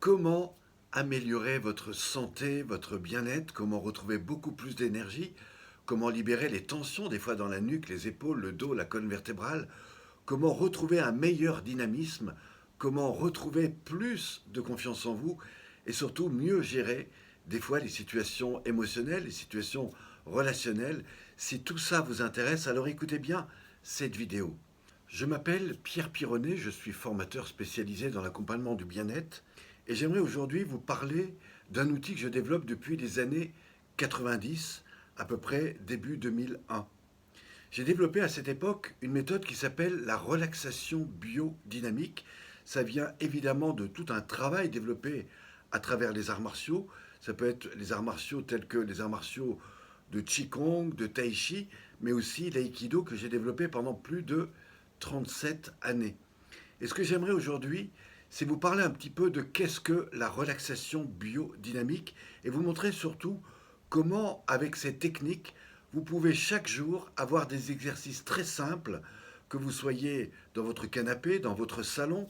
Comment améliorer votre santé, votre bien-être? Comment retrouver beaucoup plus d'énergie? Comment libérer les tensions des fois dans la nuque, les épaules, le dos, la colonne vertébrale? Comment retrouver un meilleur dynamisme? Comment retrouver plus de confiance en vous? Et surtout mieux gérer des fois les situations émotionnelles, les situations relationnelles. Si tout ça vous intéresse, alors écoutez bien cette vidéo. Je m'appelle Pierre Pironnet, je suis formateur spécialisé dans l'accompagnement du bien-être et j'aimerais aujourd'hui vous parler d'un outil que je développe depuis les années 90, à peu près début 2001. J'ai développé à cette époque une méthode qui s'appelle la relaxation biodynamique. Ça vient évidemment de tout un travail développé à travers les arts martiaux. Ça peut être les arts martiaux tels que les arts martiaux de Qigong, de Tai Chi, mais aussi l'aïkido que j'ai développé pendant plus de 37 années. Et ce que j'aimerais aujourd'hui, c'est vous parler un petit peu de qu'est-ce que la relaxation biodynamique et vous montrer surtout comment, avec ces techniques, vous pouvez chaque jour avoir des exercices très simples, que vous soyez dans votre canapé, dans votre salon,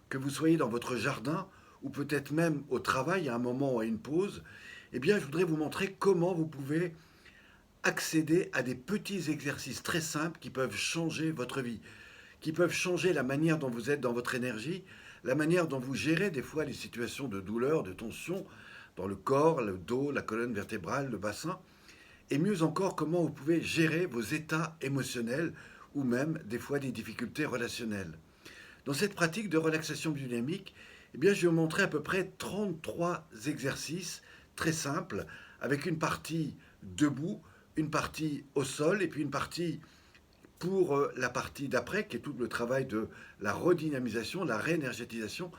que vous soyez dans votre jardin ou peut-être même au travail à un moment ou à une pause. Eh bien, je voudrais vous montrer comment vous pouvez accéder à des petits exercices très simples qui peuvent changer votre vie, qui peuvent changer la manière dont vous êtes dans votre énergie, la manière dont vous gérez des fois les situations de douleur, de tension dans le corps, le dos, la colonne vertébrale, le bassin, et mieux encore comment vous pouvez gérer vos états émotionnels ou même des fois des difficultés relationnelles. Dans cette pratique de relaxation biodynamique, eh bien, je vais vous montrer à peu près 33 exercices très simples avec une partie debout, une partie au sol et puis une partie pour la partie d'après, qui est tout le travail de la redynamisation, la réénergétisation.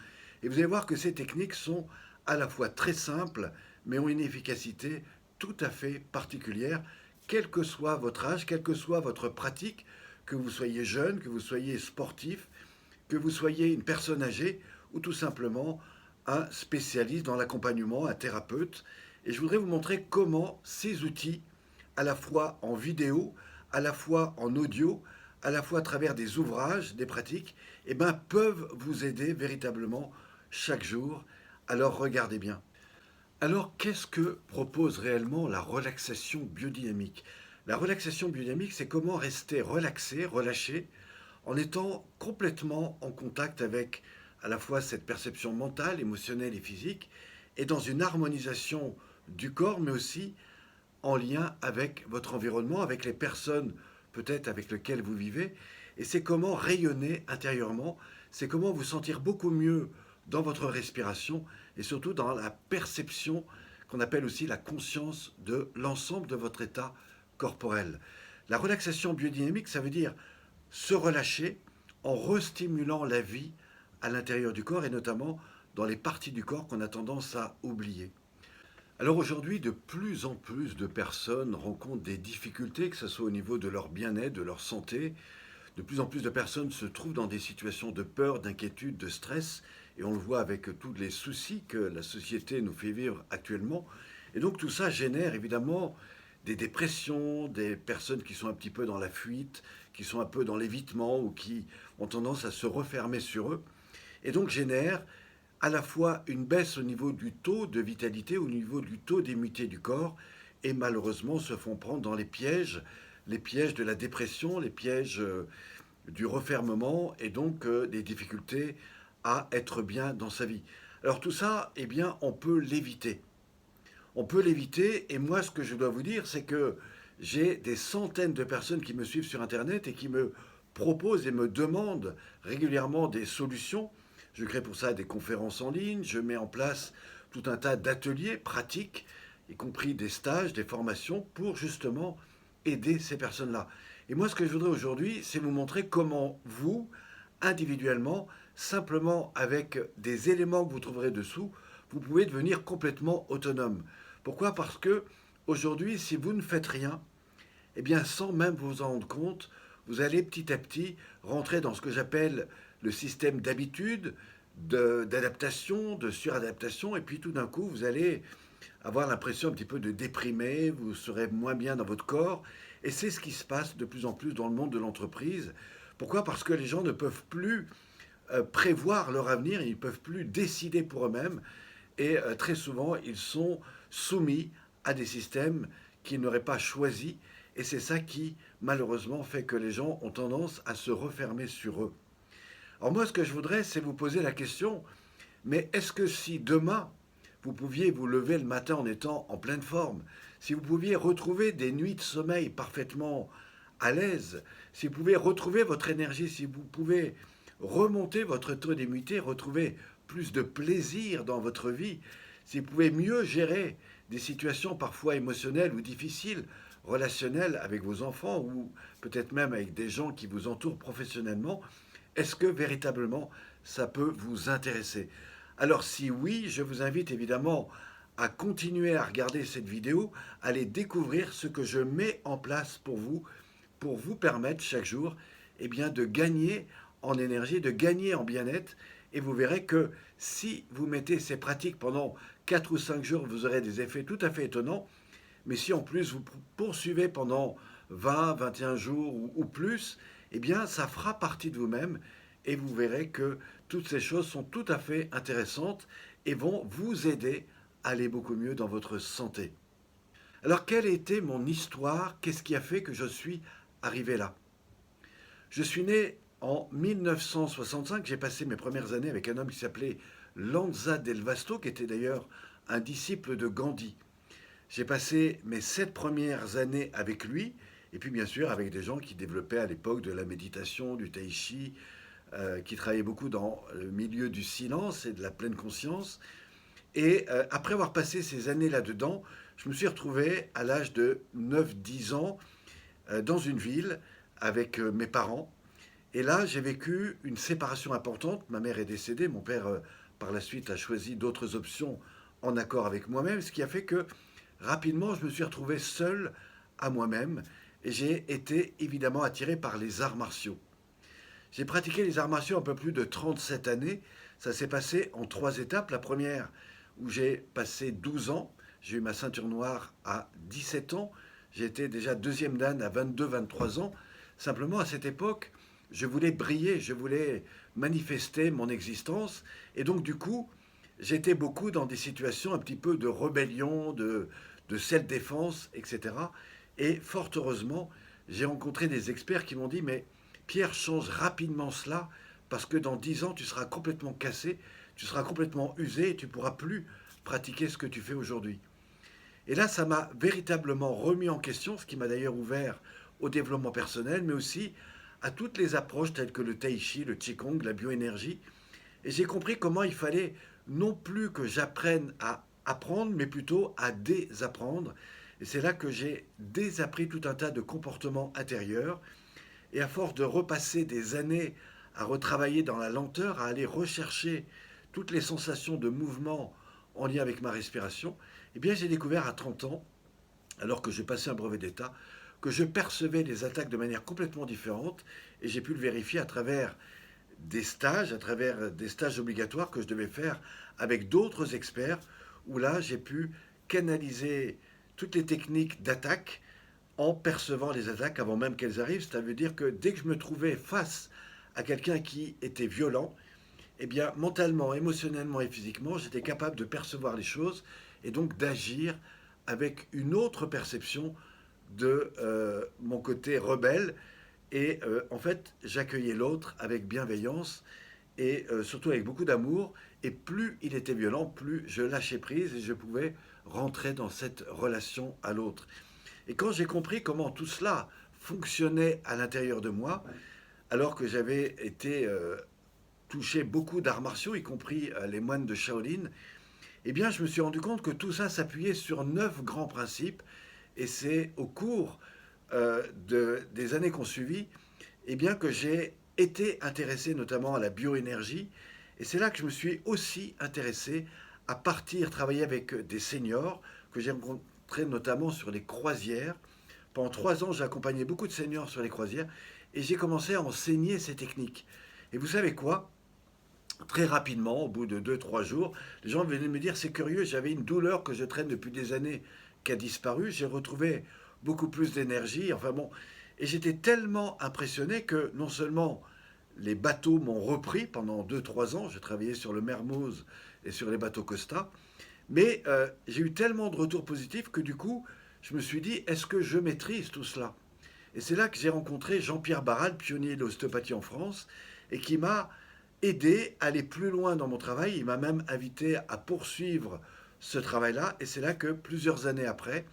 Et vous allez voir que ces techniques sont à la fois très simples, mais ont une efficacité tout à fait particulière, quel que soit votre âge, quelle que soit votre pratique, que vous soyez jeune, que vous soyez sportif, que vous soyez une personne âgée ou tout simplement un spécialiste dans l'accompagnement, un thérapeute. Et je voudrais vous montrer comment ces outils, à la fois en vidéo, à la fois en audio, à la fois à travers des ouvrages, des pratiques, eh ben, peuvent vous aider véritablement chaque jour. Alors regardez bien. Alors qu'est-ce que propose réellement la relaxation biodynamique? La relaxation biodynamique, c'est comment rester relaxé, relâché, en étant complètement en contact avec à la fois cette perception mentale, émotionnelle et physique, et dans une harmonisation du corps, mais aussi en lien avec votre environnement, avec les personnes peut-être avec lesquelles vous vivez. Et c'est comment rayonner intérieurement, c'est comment vous sentir beaucoup mieux dans votre respiration et surtout dans la perception qu'on appelle aussi la conscience de l'ensemble de votre état corporel. La relaxation biodynamique, ça veut dire se relâcher en restimulant la vie à l'intérieur du corps et notamment dans les parties du corps qu'on a tendance à oublier. Alors aujourd'hui, de plus en plus de personnes rencontrent des difficultés, que ce soit au niveau de leur bien-être, de leur santé. De plus en plus de personnes se trouvent dans des situations de peur, d'inquiétude, de stress, et on le voit avec tous les soucis que la société nous fait vivre actuellement. Et donc tout ça génère évidemment des dépressions, des personnes qui sont un petit peu dans la fuite, qui sont un peu dans l'évitement ou qui ont tendance à se refermer sur eux. Et donc génère à la fois une baisse au niveau du taux de vitalité, au niveau du taux d'immunité du corps, et malheureusement se font prendre dans les pièges de la dépression, les pièges du refermement, et donc des difficultés à être bien dans sa vie. Alors tout ça, eh bien, on peut l'éviter. On peut l'éviter, et moi, ce que je dois vous dire, c'est que j'ai des centaines de personnes qui me suivent sur Internet et qui me proposent et me demandent régulièrement des solutions. Je crée pour ça des conférences en ligne, je mets en place tout un tas d'ateliers pratiques, y compris des stages, des formations, pour justement aider ces personnes-là. Et moi, ce que je voudrais aujourd'hui, c'est vous montrer comment vous, individuellement, simplement avec des éléments que vous trouverez dessous, vous pouvez devenir complètement autonome. Pourquoi? Parce que aujourd'hui, si vous ne faites rien, eh bien, sans même vous en rendre compte, vous allez petit à petit rentrer dans ce que j'appelle le système d'habitude, d'adaptation, de suradaptation, et puis tout d'un coup, vous allez avoir l'impression un petit peu de déprimer, vous serez moins bien dans votre corps, et c'est ce qui se passe de plus en plus dans le monde de l'entreprise. Pourquoi? Parce que les gens ne peuvent plus prévoir leur avenir, ils ne peuvent plus décider pour eux-mêmes et très souvent ils sont soumis à des systèmes qu'ils n'auraient pas choisis et c'est ça qui malheureusement fait que les gens ont tendance à se refermer sur eux. Alors moi ce que je voudrais c'est vous poser la question, mais est-ce que si demain vous pouviez vous lever le matin en étant en pleine forme, si vous pouviez retrouver des nuits de sommeil parfaitement à l'aise, si vous pouvez retrouver votre énergie, si vous pouvez remonter votre taux d'immunité, retrouver plus de plaisir dans votre vie, si vous pouvez mieux gérer des situations parfois émotionnelles ou difficiles, relationnelles avec vos enfants ou peut-être même avec des gens qui vous entourent professionnellement, est-ce que véritablement ça peut vous intéresser? Alors si oui, je vous invite évidemment à continuer à regarder cette vidéo, à aller découvrir ce que je mets en place pour vous permettre chaque jour eh bien, de gagner en énergie, de gagner en bien-être. Et vous verrez que si vous mettez ces pratiques pendant 4 ou 5 jours, vous aurez des effets tout à fait étonnants. Mais si en plus vous poursuivez pendant 20, 21 jours ou plus, eh bien ça fera partie de vous-même et vous verrez que toutes ces choses sont tout à fait intéressantes et vont vous aider à aller beaucoup mieux dans votre santé. Alors quelle était mon histoire? Qu'est-ce qui a fait que je suis arrivé là? Je suis né en 1965, j'ai passé mes premières années avec un homme qui s'appelait Lanza del Vasto, qui était d'ailleurs un disciple de Gandhi. J'ai passé mes 7 premières années avec lui, et puis bien sûr avec des gens qui développaient à l'époque de la méditation, du tai chi, qui travaillaient beaucoup dans le milieu du silence et de la pleine conscience. Et après avoir passé ces années là-dedans, je me suis retrouvé à l'âge de 9, 10 ans dans une ville avec mes parents. Et là, j'ai vécu une séparation importante. Ma mère est décédée, mon père par la suite a choisi d'autres options en accord avec moi-même, ce qui a fait que rapidement, je me suis retrouvé seul à moi-même et j'ai été évidemment attiré par les arts martiaux. J'ai pratiqué les arts martiaux un peu plus de 37 années. Ça s'est passé en 3 étapes. La première, où j'ai passé 12 ans. J'ai eu ma ceinture noire à 17 ans. J'ai été déjà deuxième dan à 22, 23 ans. Simplement, à cette époque, je voulais briller, je voulais manifester mon existence. Et donc, du coup, j'étais beaucoup dans des situations un petit peu de rébellion, de self-défense, etc. Et fort heureusement, j'ai rencontré des experts qui m'ont dit, mais Pierre, change rapidement cela, parce que dans 10 ans, tu seras complètement cassé, tu seras complètement usé, et tu ne pourras plus pratiquer ce que tu fais aujourd'hui. Et là, ça m'a véritablement remis en question, ce qui m'a d'ailleurs ouvert au développement personnel, mais aussi à toutes les approches telles que le tai chi, le qigong, la bioénergie. Et j'ai compris comment il fallait non plus que j'apprenne à apprendre, mais plutôt à désapprendre. Et c'est là que j'ai désappris tout un tas de comportements intérieurs. Et à force de repasser des années à retravailler dans la lenteur, à aller rechercher toutes les sensations de mouvement en lien avec ma respiration, eh bien j'ai découvert à 30 ans, alors que je passais un brevet d'État, que je percevais les attaques de manière complètement différente et j'ai pu le vérifier à travers des stages obligatoires que je devais faire avec d'autres experts, où là j'ai pu canaliser toutes les techniques d'attaque en percevant les attaques avant même qu'elles arrivent. Ça veut dire que dès que je me trouvais face à quelqu'un qui était violent, eh bien, mentalement, émotionnellement et physiquement, j'étais capable de percevoir les choses et donc d'agir avec une autre perception de mon côté rebelle. Et en fait, j'accueillais l'autre avec bienveillance et surtout avec beaucoup d'amour. Et plus il était violent, plus je lâchais prise et je pouvais rentrer dans cette relation à l'autre. Et quand j'ai compris comment tout cela fonctionnait à l'intérieur de moi, alors que j'avais été touché beaucoup d'arts martiaux, y compris les moines de Shaolin, eh bien, je me suis rendu compte que tout ça s'appuyait sur 9 grands principes. Et c'est au cours des années qu'on suivit, eh bien, que j'ai été intéressé notamment à la bioénergie. Et c'est là que je me suis aussi intéressé à partir travailler avec des seniors que j'ai rencontrés notamment sur les croisières. Pendant 3 ans, j'ai accompagné beaucoup de seniors sur les croisières et j'ai commencé à enseigner ces techniques. Et vous savez quoi? Très rapidement, au bout de 2, 3 jours, les gens venaient me dire, c'est curieux, j'avais une douleur que je traîne depuis des années qui a disparu, j'ai retrouvé beaucoup plus d'énergie, enfin bon, et j'étais tellement impressionné que non seulement les bateaux m'ont repris pendant 2 3 ans. J'ai travaillé sur le Mermoz et sur les bateaux Costa. Mais j'ai eu tellement de retours positifs que du coup, je me suis dit, est-ce que je maîtrise tout cela? Et c'est là que j'ai rencontré Jean-Pierre Barral, pionnier de l'ostéopathie en France, et qui m'a aidé à aller plus loin dans mon travail. Il m'a même invité à poursuivre ce travail-là. Et c'est là que, plusieurs années après,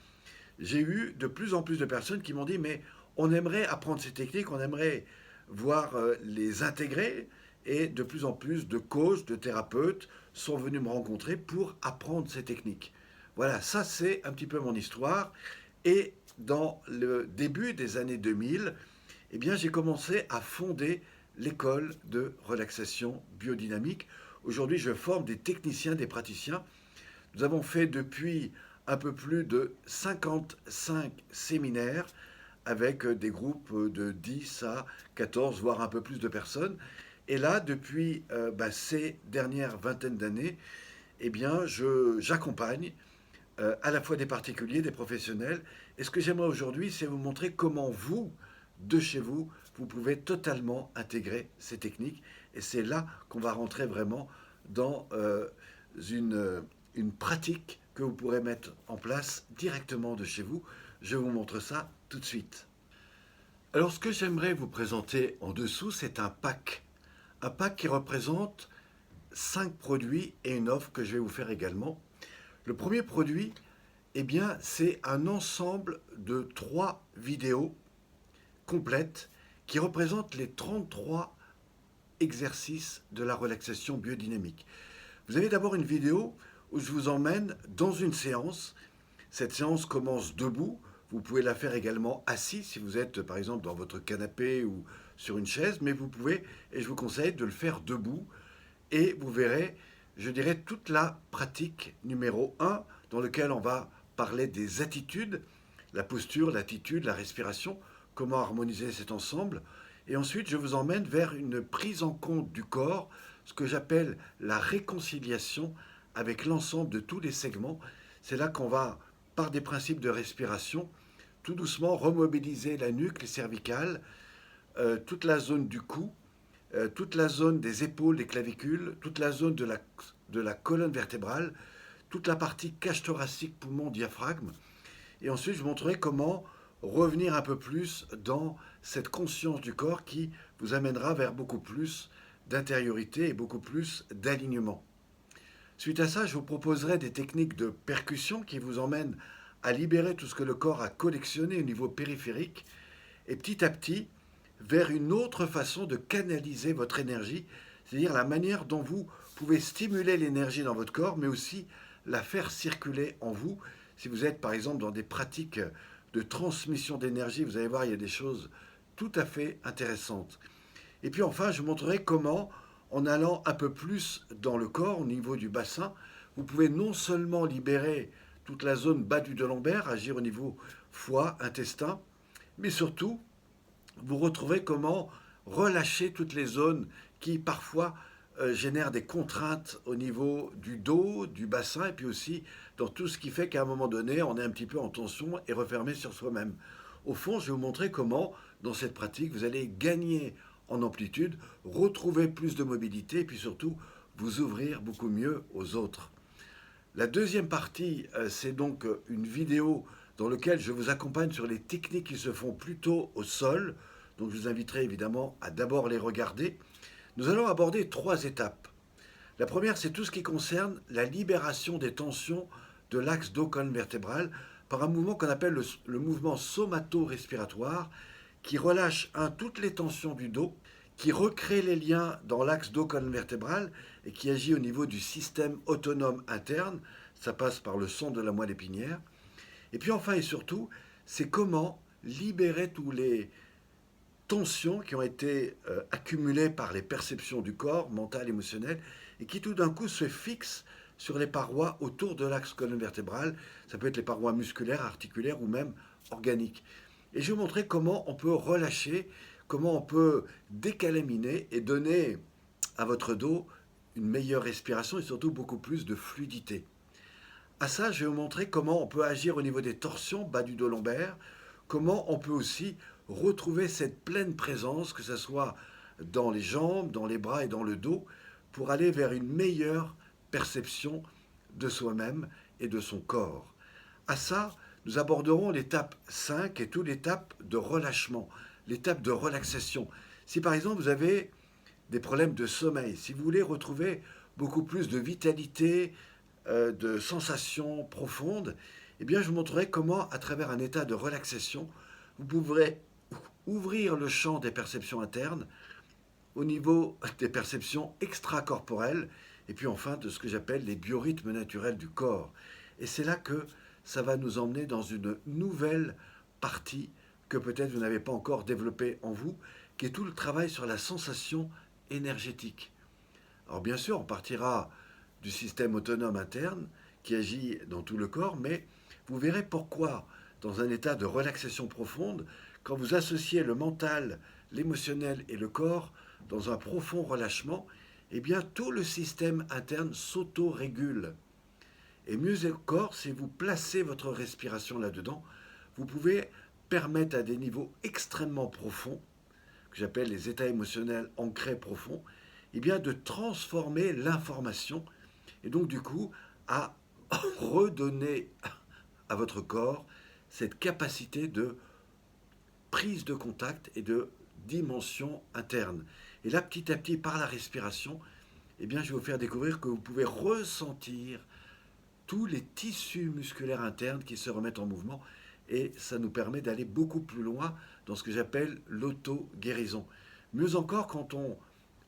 j'ai eu de plus en plus de personnes qui m'ont dit, mais on aimerait apprendre ces techniques, on aimerait voir les intégrer. Et de plus en plus de coachs, de thérapeutes sont venus me rencontrer pour apprendre ces techniques. Voilà, ça c'est un petit peu mon histoire. Et dans le début des années 2000, eh bien, j'ai commencé à fonder l'école de relaxation biodynamique. Aujourd'hui, je forme des techniciens, des praticiens. Nous avons fait depuis un peu plus de 55 séminaires avec des groupes de 10 à 14, voire un peu plus de personnes. Et là, depuis ces dernières vingtaines d'années, eh bien, j'accompagne à la fois des particuliers, des professionnels. Et ce que j'aimerais aujourd'hui, c'est vous montrer comment vous, de chez vous, vous pouvez totalement intégrer ces techniques. Et c'est là qu'on va rentrer vraiment dans une pratique que vous pourrez mettre en place directement de chez vous. Je vous montre ça tout de suite. Alors, ce que j'aimerais vous présenter en dessous, c'est un pack. Un pack qui représente 5 produits et une offre que je vais vous faire également. Le premier produit, eh bien, c'est un ensemble de 3 vidéos complètes qui représentent les 33 exercices de la relaxation biodynamique. Vous avez d'abord une vidéo où je vous emmène dans une séance. Cette séance commence debout. Vous pouvez la faire également assis si vous êtes par exemple dans votre canapé ou sur une chaise, mais vous pouvez, et je vous conseille de le faire debout, et vous verrez, je dirais, toute la pratique numéro 1 dans laquelle on va parler des attitudes, la posture, l'attitude, la respiration, comment harmoniser cet ensemble. Et ensuite, je vous emmène vers une prise en compte du corps, ce que j'appelle la réconciliation avec l'ensemble de tous les segments. C'est là qu'on va, par des principes de respiration, tout doucement remobiliser la nuque, les cervicales, toute la zone du cou, toute la zone des épaules, des clavicules, toute la zone de la colonne vertébrale, toute la partie cage thoracique, poumon, diaphragme. Et ensuite, je vous montrerai comment revenir un peu plus dans cette conscience du corps qui vous amènera vers beaucoup plus d'intériorité et beaucoup plus d'alignement. Suite à ça, je vous proposerai des techniques de percussion qui vous emmènent à libérer tout ce que le corps a collectionné au niveau périphérique et petit à petit vers une autre façon de canaliser votre énergie, c'est-à-dire la manière dont vous pouvez stimuler l'énergie dans votre corps, mais aussi la faire circuler en vous. Si vous êtes par exemple dans des pratiques de transmission d'énergie, vous allez voir, il y a des choses tout à fait intéressantes. Et puis enfin, je vous montrerai comment, en allant un peu plus dans le corps, au niveau du bassin, vous pouvez non seulement libérer toute la zone bas du dos lombaire, agir au niveau foie, intestin, mais surtout, vous retrouvez comment relâcher toutes les zones qui parfois génèrent des contraintes au niveau du dos, du bassin, et puis aussi dans tout ce qui fait qu'à un moment donné, on est un petit peu en tension et refermé sur soi-même. Au fond, je vais vous montrer comment, dans cette pratique, vous allez gagner en amplitude, retrouver plus de mobilité, et puis surtout, vous ouvrir beaucoup mieux aux autres. La deuxième partie, c'est donc une vidéo dans laquelle je vous accompagne sur les techniques qui se font plutôt au sol. Donc je vous inviterai évidemment à d'abord les regarder. Nous allons aborder 3 étapes. La première, c'est tout ce qui concerne la libération des tensions de l'axe dos-colonne vertébrale par un mouvement qu'on appelle le mouvement somato-respiratoire qui relâche toutes les tensions du dos, qui recrée les liens dans l'axe dos-colonne vertébrale et qui agit au niveau du système autonome interne. Ça passe par le son de la moelle épinière. Et puis enfin et surtout, c'est comment libérer tous les tensions qui ont été accumulées par les perceptions du corps, mentales, émotionnelles, et qui tout d'un coup se fixent sur les parois autour de l'axe colonne vertébrale. Ça peut être les parois musculaires, articulaires ou même organiques. Et je vais vous montrer comment on peut relâcher, comment on peut décalaminer et donner à votre dos une meilleure respiration et surtout beaucoup plus de fluidité. À ça, je vais vous montrer comment on peut agir au niveau des torsions bas du dos lombaire, comment on peut aussi retrouver cette pleine présence, que ce soit dans les jambes, dans les bras et dans le dos pour aller vers une meilleure perception de soi-même et de son corps. À ça, nous aborderons l'étape 5 et toute l'étape de relâchement, l'étape de relaxation. Si par exemple vous avez des problèmes de sommeil, si vous voulez retrouver beaucoup plus de vitalité, de sensations profondes, eh bien je vous montrerai comment, à travers un état de relaxation, vous pourrez ouvrir le champ des perceptions internes au niveau des perceptions extracorporelles et puis enfin de ce que j'appelle les biorhythmes naturels du corps. Et c'est là que ça va nous emmener dans une nouvelle partie que peut-être vous n'avez pas encore développée en vous, qui est tout le travail sur la sensation énergétique. Alors bien sûr, on partira du système autonome interne qui agit dans tout le corps, mais vous verrez pourquoi, dans un état de relaxation profonde, quand vous associez le mental, l'émotionnel et le corps dans un profond relâchement, eh bien tout le système interne s'auto-régule. Et mieux encore, si vous placez votre respiration là-dedans, vous pouvez permettre à des niveaux extrêmement profonds, que j'appelle les états émotionnels ancrés profonds, eh bien de transformer l'information et donc du coup à redonner à votre corps cette capacité de prise de contact et de dimension interne. Et là, petit à petit, par la respiration, eh bien, je vais vous faire découvrir que vous pouvez ressentir tous les tissus musculaires internes qui se remettent en mouvement et ça nous permet d'aller beaucoup plus loin dans ce que j'appelle l'auto-guérison. Mieux encore, quand on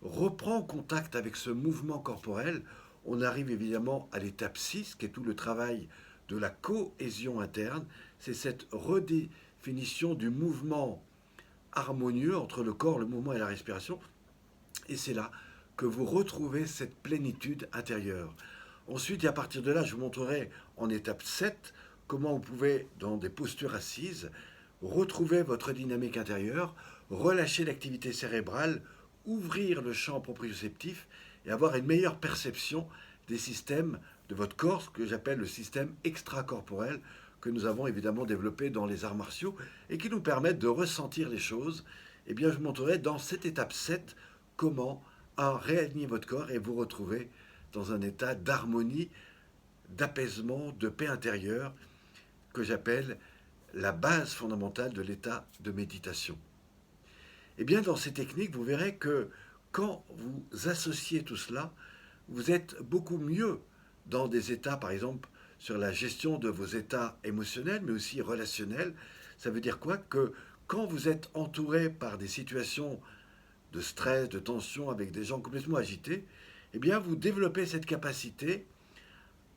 reprend contact avec ce mouvement corporel, on arrive évidemment à l'étape 6, qui est tout le travail de la cohésion interne. C'est cette redéfinition du mouvement harmonieux entre le corps, le mouvement et la respiration. Et c'est là que vous retrouvez cette plénitude intérieure. Ensuite, et à partir de là, je vous montrerai en étape 7 comment vous pouvez, dans des postures assises, retrouver votre dynamique intérieure, relâcher l'activité cérébrale, ouvrir le champ proprioceptif et avoir une meilleure perception des systèmes de votre corps, ce que j'appelle le système extracorporel, que nous avons évidemment développé dans les arts martiaux et qui nous permettent de ressentir les choses. Eh bien, je vous montrerai dans cette étape 7 comment réaligner votre corps et vous retrouver dans un état d'harmonie, d'apaisement, de paix intérieure, que j'appelle la base fondamentale de l'état de méditation. Eh bien, dans ces techniques, vous verrez que quand vous associez tout cela, vous êtes beaucoup mieux dans des états, par exemple, sur la gestion de vos états émotionnels, mais aussi relationnels. Ça veut dire quoi? Que quand vous êtes entouré par des situations de stress, de tension, avec des gens complètement agités, eh bien, vous développez cette capacité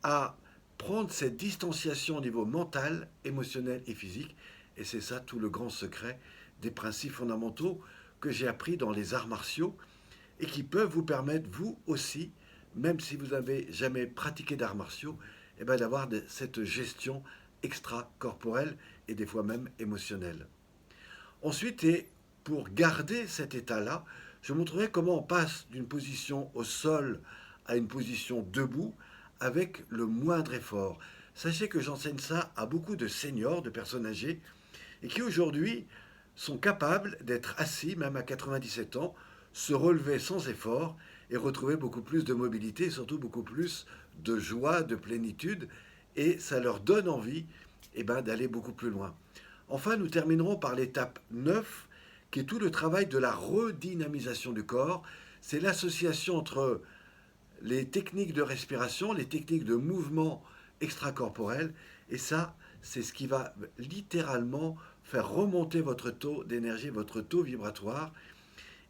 à prendre cette distanciation au niveau mental, émotionnel et physique. Et c'est ça tout le grand secret des principes fondamentaux que j'ai appris dans les arts martiaux et qui peuvent vous permettre, vous aussi, même si vous n'avez jamais pratiqué d'arts martiaux, eh bien, d'avoir cette gestion extracorporelle et des fois même émotionnelle. Ensuite, et pour garder cet état-là, je montrerai comment on passe d'une position au sol à une position debout avec le moindre effort. Sachez que j'enseigne ça à beaucoup de seniors, de personnes âgées, et qui aujourd'hui sont capables d'être assis, même à 97 ans, se relever sans effort et retrouver beaucoup plus de mobilité et surtout beaucoup plus de joie, de plénitude, et ça leur donne envie d'aller beaucoup plus loin. Enfin, nous terminerons par l'étape 9, qui est tout le travail de la redynamisation du corps. C'est l'association entre les techniques de respiration, les techniques de mouvement extracorporel, et ça, c'est ce qui va littéralement faire remonter votre taux d'énergie, votre taux vibratoire.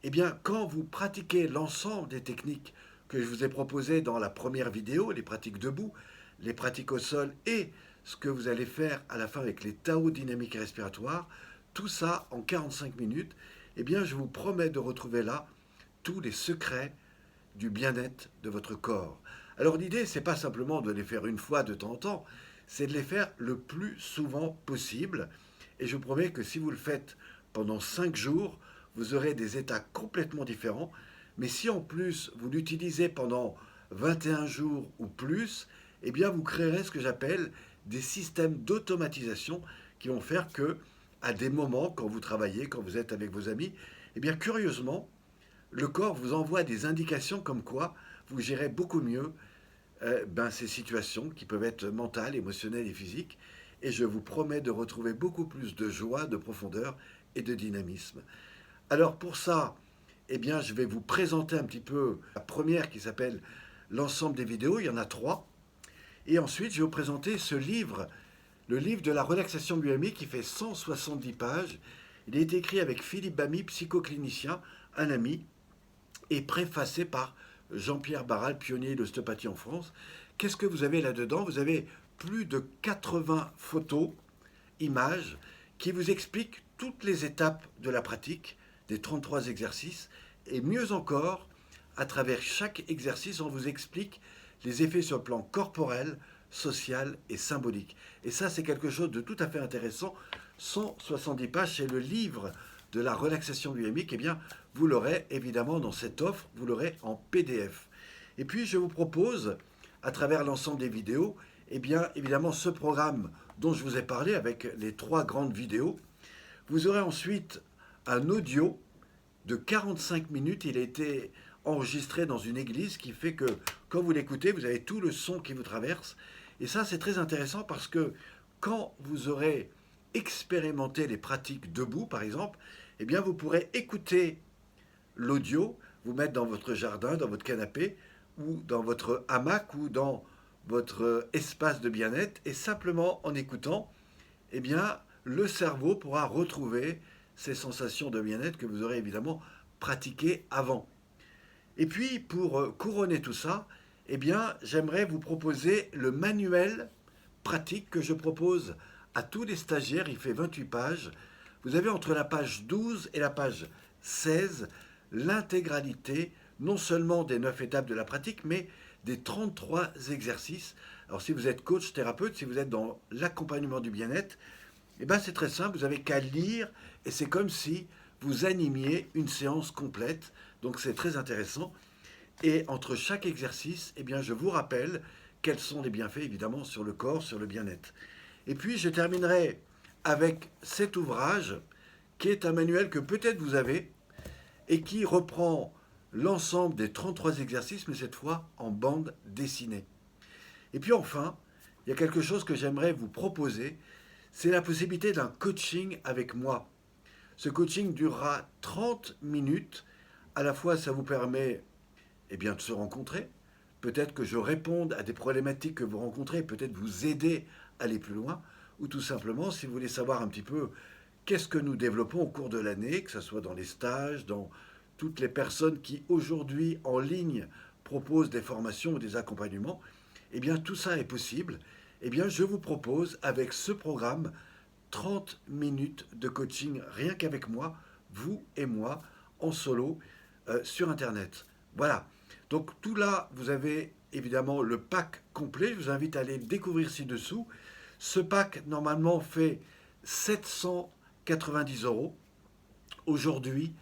Eh bien, quand vous pratiquez l'ensemble des techniques que je vous ai proposées dans la première vidéo, les pratiques debout, les pratiques au sol et ce que vous allez faire à la fin avec les Tao dynamiques et respiratoires, tout ça en 45 minutes, eh bien, je vous promets de retrouver là tous les secrets du bien-être de votre corps. Alors l'idée, c'est pas simplement de les faire une fois de temps en temps, c'est de les faire le plus souvent possible. Et je vous promets que si vous le faites pendant 5 jours, vous aurez des états complètement différents. Mais si en plus vous l'utilisez pendant 21 jours ou plus, eh bien vous créerez ce que j'appelle des systèmes d'automatisation qui vont faire que, à des moments, quand vous travaillez, quand vous êtes avec vos amis, eh bien curieusement, le corps vous envoie des indications comme quoi vous gérez beaucoup mieux ces situations qui peuvent être mentales, émotionnelles et physiques. Et je vous promets de retrouver beaucoup plus de joie, de profondeur et de dynamisme. Alors pour ça, eh bien, je vais vous présenter un petit peu la première qui s'appelle l'ensemble des vidéos. Il y en a 3. Et ensuite, je vais vous présenter ce livre, le livre de la relaxation biomique qui fait 170 pages. Il a été écrit avec Philippe Bamy, psychoclinicien, un ami, et préfacé par Jean-Pierre Barral, pionnier de l'ostéopathie en France. Qu'est-ce que vous avez là-dedans? Vous avez plus de 80 photos, images, qui vous expliquent toutes les étapes de la pratique des 33 exercices. Et mieux encore, à travers chaque exercice, on vous explique les effets sur le plan corporel, social et symbolique. Et ça, c'est quelque chose de tout à fait intéressant. 170 pages, c'est le livre de la relaxation biomique. Eh bien, vous l'aurez évidemment dans cette offre, vous l'aurez en PDF. Et puis, je vous propose, à travers l'ensemble des vidéos, eh bien, évidemment, ce programme dont je vous ai parlé avec les 3 grandes vidéos. Vous aurez ensuite un audio de 45 minutes. Il a été enregistré dans une église qui fait que quand vous l'écoutez, vous avez tout le son qui vous traverse. Et ça, c'est très intéressant parce que quand vous aurez expérimenté les pratiques debout, par exemple, eh bien, vous pourrez écouter l'audio, vous mettre dans votre jardin, dans votre canapé, ou dans votre hamac, ou dans votre espace de bien-être, et simplement en écoutant, eh bien, le cerveau pourra retrouver ces sensations de bien-être que vous aurez évidemment pratiquées avant. Et puis, pour couronner tout ça, eh bien, j'aimerais vous proposer le manuel pratique que je propose à tous les stagiaires. Il fait 28 pages. Vous avez entre la page 12 et la page 16 l'intégralité, non seulement des 9 étapes de la pratique, mais des 33 exercices. Alors, si vous êtes coach, thérapeute, si vous êtes dans l'accompagnement du bien-être, eh bien, c'est très simple, vous n'avez qu'à lire et c'est comme si vous animiez une séance complète. Donc, c'est très intéressant. Et entre chaque exercice, eh bien, je vous rappelle quels sont les bienfaits, évidemment, sur le corps, sur le bien-être. Et puis, je terminerai avec cet ouvrage qui est un manuel que peut-être vous avez et qui reprend l'ensemble des 33 exercices, mais cette fois en bande dessinée. Et puis enfin, il y a quelque chose que j'aimerais vous proposer, c'est la possibilité d'un coaching avec moi. Ce coaching durera 30 minutes. À la fois, ça vous permet bien, de se rencontrer. Peut-être que je réponde à des problématiques que vous rencontrez, peut-être vous aider à aller plus loin, ou tout simplement, si vous voulez savoir un petit peu qu'est-ce que nous développons au cours de l'année, que ce soit dans les stages, dans toutes les personnes qui aujourd'hui en ligne proposent des formations ou des accompagnements, eh bien tout ça est possible. Eh bien je vous propose avec ce programme 30 minutes de coaching rien qu'avec moi, vous et moi, en solo, sur Internet. Voilà. Donc tout là, vous avez évidemment le pack complet. Je vous invite à aller le découvrir ci-dessous. Ce pack, normalement, fait 790 euros. Aujourd'hui,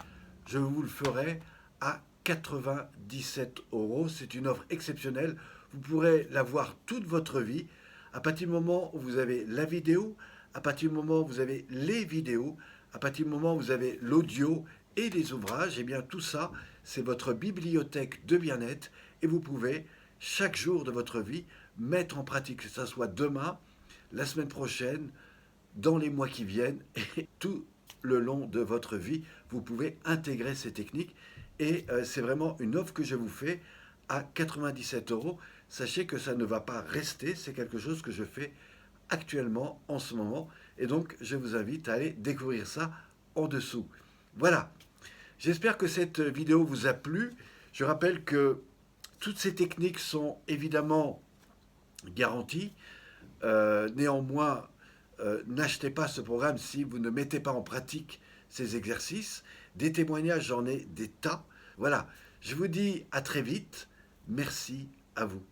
je vous le ferai à 97 euros. C'est une offre exceptionnelle. Vous pourrez la voir toute votre vie. À partir du moment où vous avez la vidéo, à partir du moment où vous avez les vidéos, à partir du moment où vous avez l'audio et les ouvrages, et bien tout ça, c'est votre bibliothèque de bien-être et vous pouvez, chaque jour de votre vie, mettre en pratique, que ce soit demain, la semaine prochaine, dans les mois qui viennent, et tout le long de votre vie, vous pouvez intégrer ces techniques. Et c'est vraiment une offre que je vous fais à 97 euros. Sachez que ça ne va pas rester, c'est quelque chose que je fais actuellement, en ce moment. Et donc, je vous invite à aller découvrir ça en dessous. Voilà. J'espère que cette vidéo vous a plu. Je rappelle que toutes ces techniques sont évidemment garanties. Néanmoins, n'achetez pas ce programme si vous ne mettez pas en pratique ces exercices. Des témoignages, j'en ai des tas. Voilà. Je vous dis à très vite. Merci à vous.